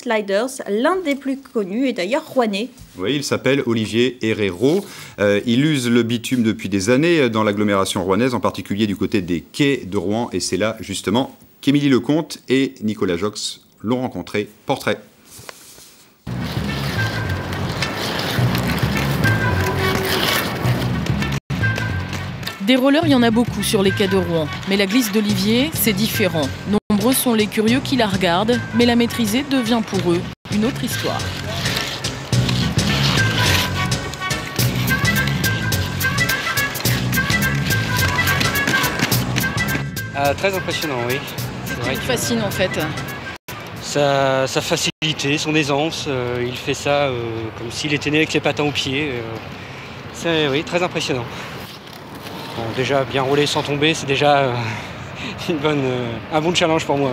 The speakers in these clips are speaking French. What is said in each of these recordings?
Sliders. L'un des plus connus est d'ailleurs rouennais. Oui, il s'appelle Olivier Herrero. Il use le bitume depuis des années dans l'agglomération rouennaise, en particulier du côté des quais de Rouen. Et c'est là, justement, qu'Émilie Lecomte et Nicolas Jox l'ont rencontré. Portrait. Des rollers, il y en a beaucoup sur les quais de Rouen. Mais la glisse d'Olivier, c'est différent. Nombreux sont les curieux qui la regardent, mais la maîtriser devient pour eux une autre histoire. Très impressionnant, oui. C'est vrai qu'il fascine en fait. Sa facilité, son aisance, il fait ça comme s'il était né avec les patins aux pieds. C'est oui, très impressionnant. Bon, déjà bien rouler sans tomber, c'est déjà un bon challenge pour moi.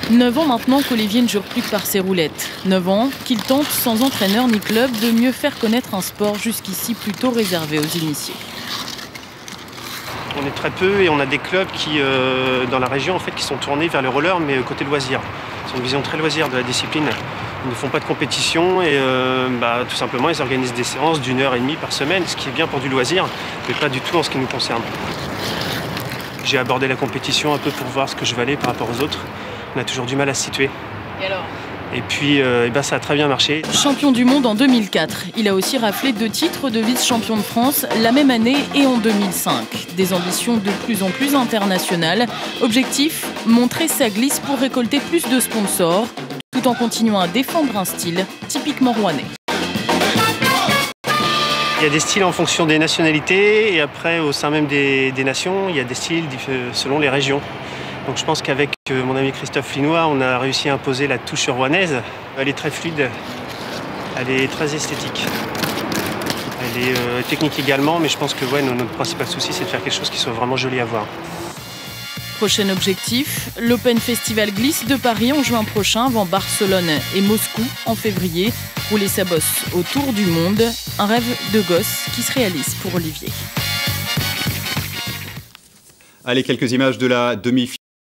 9 ans maintenant qu'Olivier ne jure plus que par ses roulettes. 9 ans qu'il tente, sans entraîneur ni club, de mieux faire connaître un sport jusqu'ici plutôt réservé aux initiés. On est très peu et on a des clubs qui, dans la région, en fait, qui sont tournés vers le roller, mais côté loisir. Ils ont une vision très loisir de la discipline. Ils ne font pas de compétition et tout simplement, ils organisent des séances d'1h30 par semaine, ce qui est bien pour du loisir, mais pas du tout en ce qui nous concerne. J'ai abordé la compétition un peu pour voir ce que je valais par rapport aux autres. On a toujours du mal à se situer. Et alors ? Et puis, ça a très bien marché. Champion du monde en 2004. Il a aussi raflé 2 titres de vice-champion de France la même année et en 2005. Des ambitions de plus en plus internationales. Objectif, montrer sa glisse pour récolter plus de sponsors, tout en continuant à défendre un style typiquement rouennais. Il y a des styles en fonction des nationalités et après, au sein même des nations, il y a des styles selon les régions. Donc je pense qu'avec mon ami Christophe Linois, on a réussi à imposer la touche rouennaise. Elle est très fluide, elle est très esthétique. Elle est technique également, mais je pense que notre principal souci, c'est de faire quelque chose qui soit vraiment joli à voir. Prochain objectif, l'Open Festival Glisse de Paris en juin prochain avant Barcelone et Moscou en février. Rouler sa bosse autour du monde, un rêve de gosse qui se réalise pour Olivier. Allez, quelques images de la demi-finale.